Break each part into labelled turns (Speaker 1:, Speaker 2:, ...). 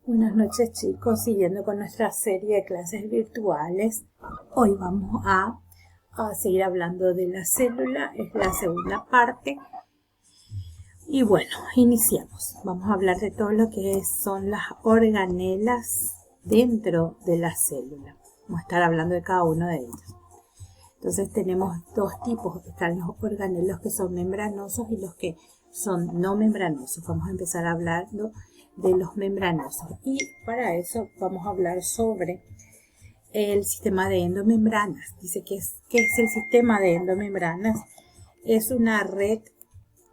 Speaker 1: Buenas noches chicos, siguiendo con nuestra serie de clases virtuales, hoy vamos a seguir hablando de la célula, es la segunda parte. Y bueno, iniciamos. Vamos a hablar de todo lo que son las organelas dentro de la célula. Vamos a estar hablando de cada uno de ellos. Entonces tenemos dos tipos, están los organelos que son membranosos y los que son no membranosos. Vamos a empezar hablando de los membranosos y para eso vamos a hablar sobre el sistema de endomembranas. Dice ¿qué es el sistema de endomembranas? Es una red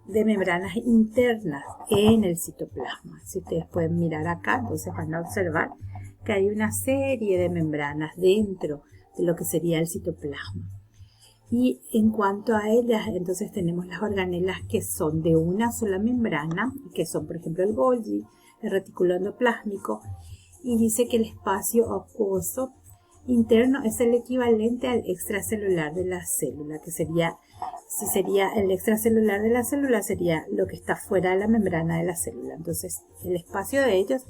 Speaker 1: de membranas internas en el citoplasma. Si ustedes pueden mirar acá, entonces van a observar que hay una serie de membranas dentro de lo que sería el citoplasma. Y en cuanto a ellas, entonces tenemos las organelas que son de una sola membrana, que son por ejemplo el Golgi, el retículo endoplásmico, y dice que el espacio acuoso interno es el equivalente al extracelular de la célula, que sería, si sería el extracelular de la célula, sería lo que está fuera de la membrana de la célula. Entonces, el espacio de ellos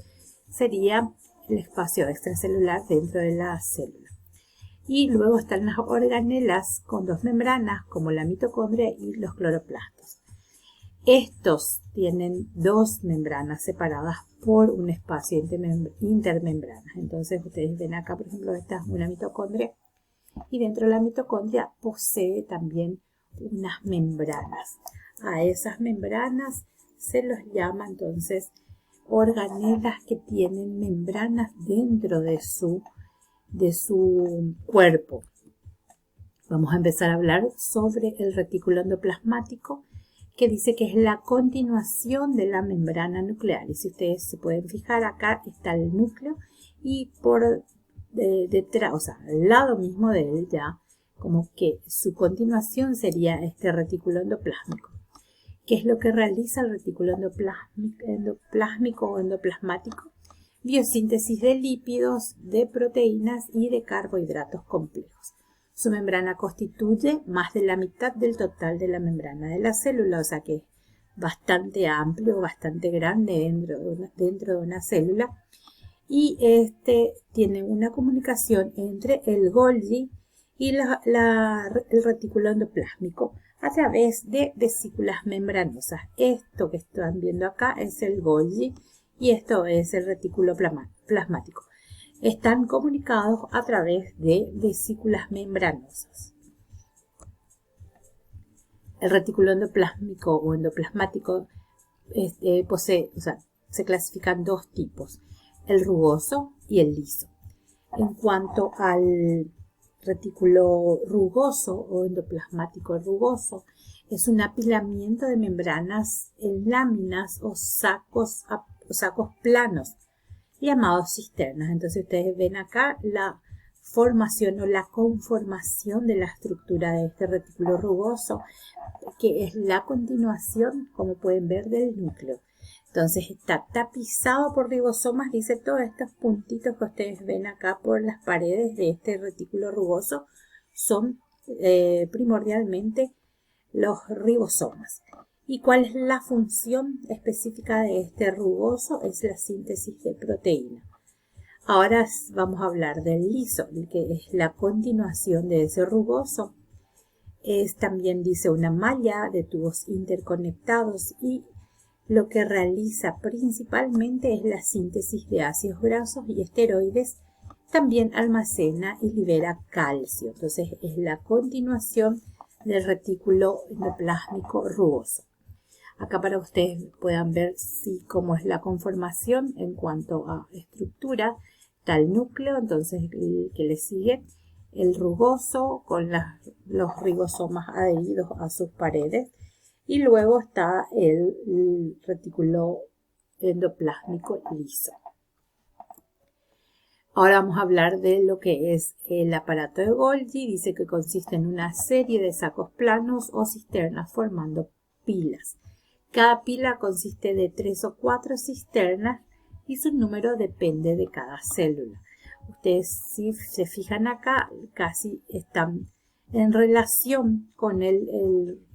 Speaker 1: sería el espacio extracelular dentro de la célula. Y luego están las organelas con dos membranas, como la mitocondria y los cloroplastos. Estos tienen dos membranas separadas por un espacio intermembranas. Entonces ustedes ven acá, por ejemplo, esta es una mitocondria y dentro de la mitocondria posee también unas membranas. A esas membranas se los llama entonces organelas que tienen membranas dentro de su cuerpo. Vamos a empezar a hablar sobre el retículo endoplasmático, que dice que es la continuación de la membrana nuclear. Y si ustedes se pueden fijar, acá está el núcleo y por detrás, o sea, al lado mismo de él ya, como que su continuación sería este retículo endoplásmico. ¿Qué es lo que realiza el retículo endoplasmático o endoplasmático? Biosíntesis de lípidos, de proteínas y de carbohidratos complejos. Su membrana constituye más de la mitad del total de la membrana de la célula, o sea que es bastante amplio, bastante grande dentro de una célula. Y tiene una comunicación entre el Golgi y el retículo endoplásmico a través de vesículas membranosas. Esto que están viendo acá es el Golgi y esto es el retículo plasmático. Están comunicados a través de vesículas membranosas. El retículo endoplásmico o endoplasmático posee, o sea, se clasifican dos tipos, el rugoso y el liso. En cuanto al retículo rugoso o endoplasmático rugoso, es un apilamiento de membranas en láminas o sacos planos, llamados cisternas. Entonces ustedes ven acá la formación o la conformación de la estructura de este retículo rugoso, que es la continuación, como pueden ver, del núcleo. Entonces está tapizado por ribosomas, dice todos estos puntitos que ustedes ven acá por las paredes de este retículo rugoso son primordialmente los ribosomas. ¿Y cuál es la función específica de este rugoso? Es la síntesis de proteína. Ahora vamos a hablar del liso, que es la continuación de ese rugoso. Es también, dice, una malla de tubos interconectados y lo que realiza principalmente es la síntesis de ácidos grasos y esteroides. También almacena y libera calcio. Entonces es la continuación del retículo endoplásmico rugoso. Acá para que ustedes puedan ver cómo es la conformación en cuanto a estructura. Está el núcleo, entonces el que le sigue, el rugoso con los ribosomas adheridos a sus paredes. Y luego está el retículo endoplásmico liso. Ahora vamos a hablar de lo que es el aparato de Golgi. Dice que consiste en una serie de sacos planos o cisternas formando pilas. Cada pila consiste de 3 o 4 cisternas y su número depende de cada célula. Ustedes si se fijan acá, casi están en relación con el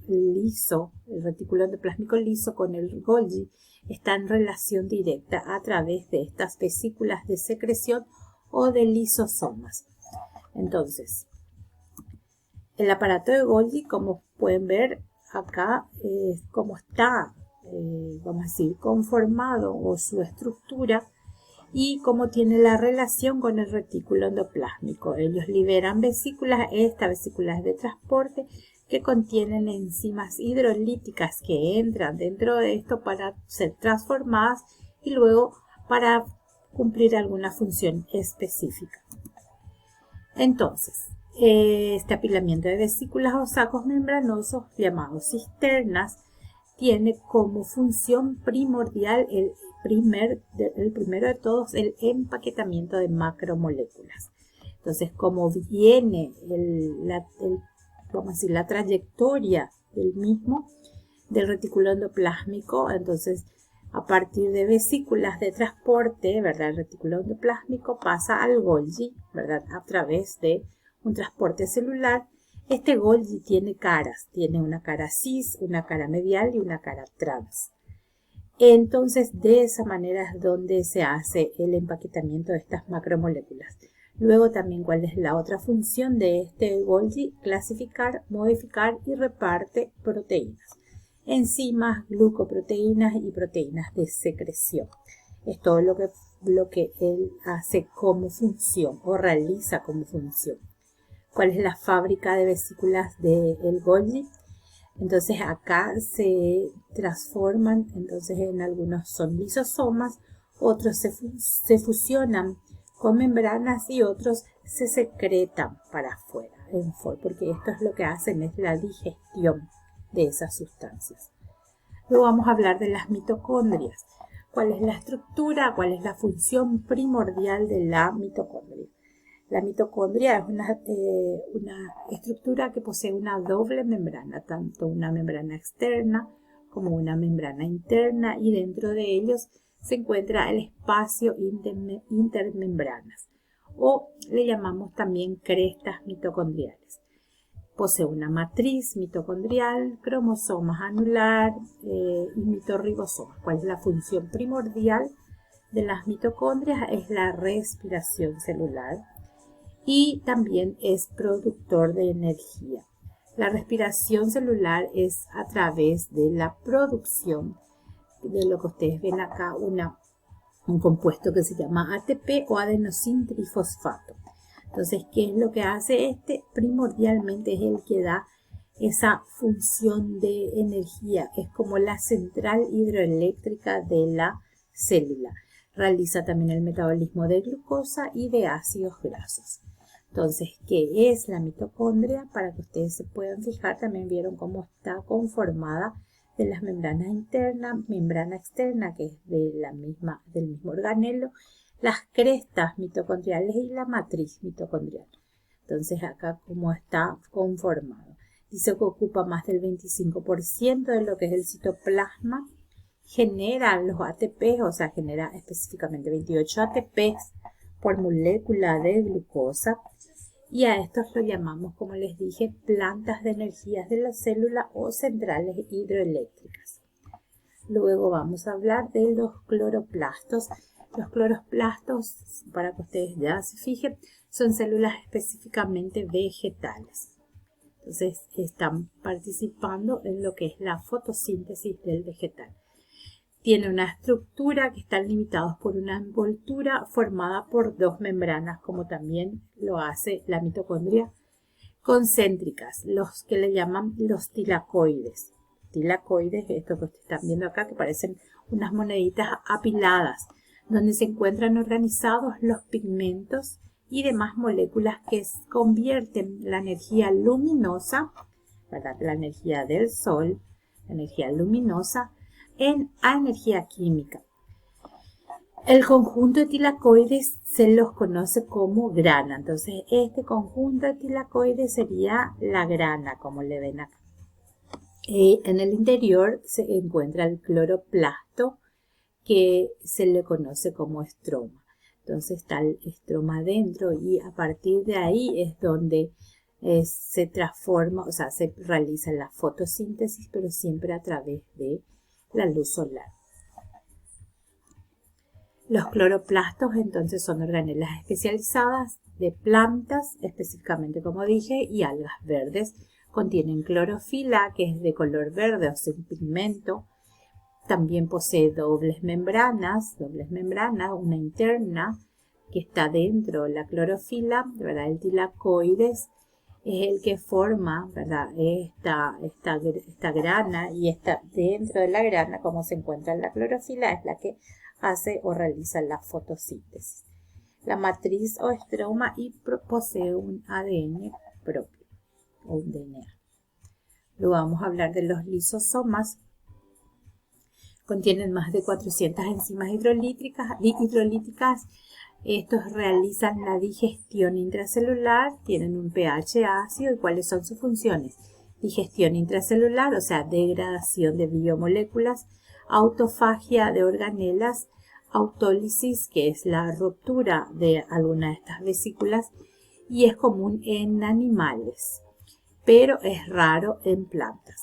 Speaker 1: liso, el retículo endoplásmico liso con el Golgi, está en relación directa a través de estas vesículas de secreción o de lisosomas. Entonces, el aparato de Golgi, como pueden ver acá, como está, vamos a decir, conformado o su estructura y cómo tiene la relación con el retículo endoplásmico. Ellos liberan vesículas, estas vesículas de transporte que contienen enzimas hidrolíticas que entran dentro de esto para ser transformadas y luego para cumplir alguna función específica. Entonces, este apilamiento de vesículas o sacos membranosos llamados cisternas tiene como función primordial el primero de todos el empaquetamiento de macromoléculas. Entonces, como viene vamos a decir, la trayectoria del mismo, del retículo endoplásmico, entonces a partir de vesículas de transporte, ¿verdad? El retículo endoplásmico pasa al Golgi, ¿verdad? A través de un transporte celular. Este Golgi tiene caras, tiene una cara cis, una cara medial y una cara trans. Entonces, de esa manera es donde se hace el empaquetamiento de estas macromoléculas. Luego también, ¿cuál es la otra función de este Golgi? Clasificar, modificar y reparte proteínas. Enzimas, glucoproteínas y proteínas de secreción. Es todo lo que él hace como función o realiza como función. ¿Cuál es la fábrica de vesículas del Golgi? Entonces acá se transforman, entonces en algunos son lisosomas, otros se fusionan con membranas y otros se secretan para afuera, porque esto es lo que hacen, es la digestión de esas sustancias. Luego vamos a hablar de las mitocondrias. ¿Cuál es la estructura? ¿Cuál es la función primordial de la mitocondria? La mitocondria es una estructura que posee una doble membrana, tanto una membrana externa como una membrana interna, y dentro de ellos se encuentra el espacio intermembranas, o le llamamos también crestas mitocondriales. Posee una matriz mitocondrial, cromosomas anular y mitorribosomas. ¿Cuál es la función primordial de las mitocondrias? Es la respiración celular y también es productor de energía. La respiración celular es a través de la producción de lo que ustedes ven acá, un compuesto que se llama ATP o adenosín trifosfato. Entonces, ¿qué es lo que hace este? Primordialmente es el que da esa función de energía. Es como la central hidroeléctrica de la célula. Realiza también el metabolismo de glucosa y de ácidos grasos. Entonces, ¿qué es la mitocondria? Para que ustedes se puedan fijar, también vieron cómo está conformada de las membranas internas, membrana externa, que es del mismo organelo, las crestas mitocondriales y la matriz mitocondrial. Entonces, acá cómo está conformado. Dice que ocupa más del 25% de lo que es el citoplasma. Genera los ATP, o sea, genera específicamente 28 ATPs por molécula de glucosa, y a estos lo llamamos, como les dije, plantas de energías de la célula o centrales hidroeléctricas. Luego vamos a hablar de los cloroplastos. Los cloroplastos, para que ustedes ya se fijen, son células específicamente vegetales. Entonces están participando en lo que es la fotosíntesis del vegetal. Tiene una estructura que están limitados por una envoltura formada por dos membranas, como también lo hace la mitocondria, concéntricas, los que le llaman los tilacoides. Tilacoides, esto que ustedes están viendo acá, que parecen unas moneditas apiladas, donde se encuentran organizados los pigmentos y demás moléculas que convierten la energía luminosa, ¿verdad? La energía del sol, la energía luminosa, a energía química. El conjunto de tilacoides se los conoce como grana. Entonces, este conjunto de tilacoides sería la grana, como le ven acá. En el interior se encuentra el cloroplasto, que se le conoce como estroma. Entonces está el estroma adentro y a partir de ahí es donde se transforma, o sea, se realiza la fotosíntesis, pero siempre a través de la luz solar. Los cloroplastos entonces son organelas especializadas de plantas, específicamente como dije, y algas verdes. Contienen clorofila, que es de color verde o sin pigmento. También posee dobles membranas, una interna que está dentro de la clorofila, ¿verdad? El tilacoides es el que forma, ¿verdad? Esta grana, y esta dentro de la grana, como se encuentra en la clorofila, es la que hace o realiza la fotosíntesis. La matriz o estroma y posee un ADN propio o un DNA. Luego vamos a hablar de los lisosomas. Contienen más de 400 enzimas hidrolíticas. Estos realizan la digestión intracelular, tienen un pH ácido. ¿Y cuáles son sus funciones? Digestión intracelular, o sea, degradación de biomoléculas, autofagia de organelas, autólisis, que es la ruptura de alguna de estas vesículas, y es común en animales, pero es raro en plantas.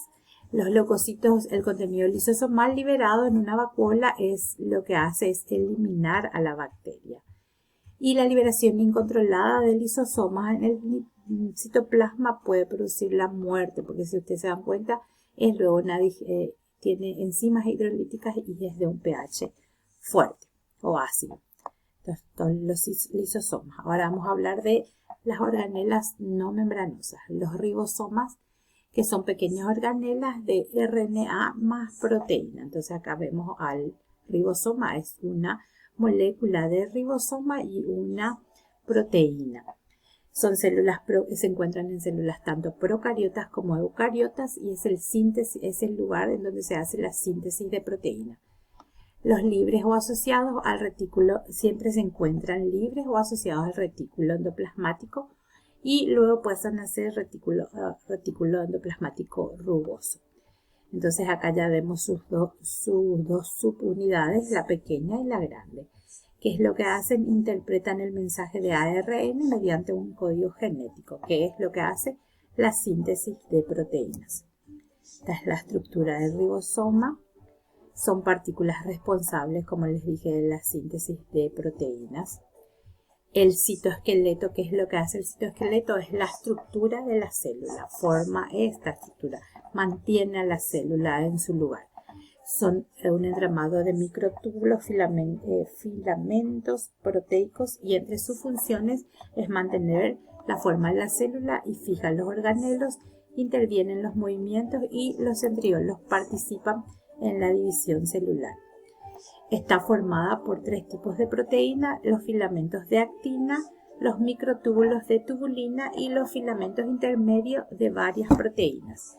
Speaker 1: Los leucocitos, el contenido lisosomal liberado en una vacuola lo que hace es eliminar a la bacteria. Y la liberación incontrolada de lisosomas en el citoplasma puede producir la muerte, porque si ustedes se dan cuenta, es luego tiene enzimas hidrolíticas y es de un pH fuerte o ácido. Entonces, los lisosomas. Ahora vamos a hablar de las organelas no membranosas, los ribosomas, que son pequeñas organelas de RNA más proteína. Entonces acá vemos al ribosoma, es una molécula de ribosoma y una proteína. Son células se encuentran en células tanto procariotas como eucariotas, y es el lugar en donde se hace la síntesis de proteína. Los libres o asociados al retículo siempre se encuentran libres o asociados al retículo endoplasmático, y luego pasan a ser retículo endoplasmático rugoso. Entonces acá ya vemos sus dos subunidades, la pequeña y la grande. ¿Qué es lo que hacen? Interpretan el mensaje de ARN mediante un código genético, que es lo que hace la síntesis de proteínas. Esta es la estructura del ribosoma. Son partículas responsables, como les dije, de la síntesis de proteínas. El citoesqueleto, ¿qué es lo que hace el citoesqueleto? Es la estructura de la célula, forma esta estructura, mantiene a la célula en su lugar. Son un entramado de microtúbulos, filamentos proteicos, y entre sus funciones es mantener la forma de la célula y fijan los organelos, intervienen los movimientos, y los centriolos participan en la división celular. Está formada por 3 tipos de proteína: los filamentos de actina, los microtúbulos de tubulina y los filamentos intermedios de varias proteínas.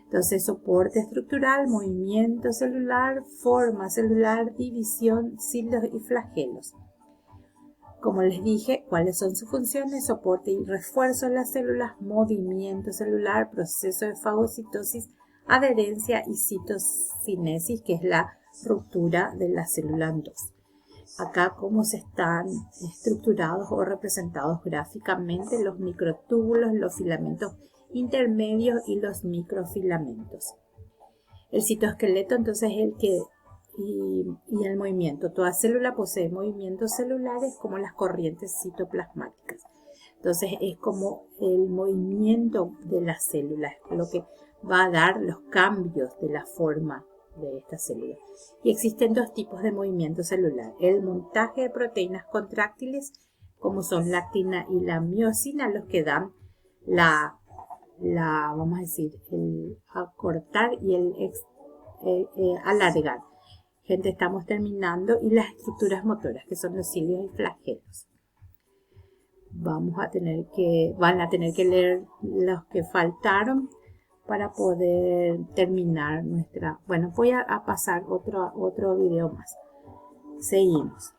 Speaker 1: Entonces, soporte estructural, movimiento celular, forma celular, división, cilos y flagelos. Como les dije, ¿cuáles son sus funciones? Soporte y refuerzo de las células, movimiento celular, proceso de fagocitosis, adherencia y citocinesis, que es la ruptura de la célula en dos. Acá cómo se están estructurados o representados gráficamente los microtúbulos, los filamentos intermedios y los microfilamentos. El citoesqueleto entonces es el que y el movimiento. Toda célula posee movimientos celulares como las corrientes citoplasmáticas. Entonces es como el movimiento de las células, lo que va a dar los cambios de la forma de esta célula. Y existen 2 tipos de movimiento celular: el montaje de proteínas contráctiles, como son la actina y la miosina, los que dan vamos a decir, el acortar y el alargar. Gente, estamos terminando. Y las estructuras motoras, que son los cilios y flagelos. Van a tener que leer los que faltaron para poder terminar nuestra... Bueno, voy a pasar otro video más. Seguimos.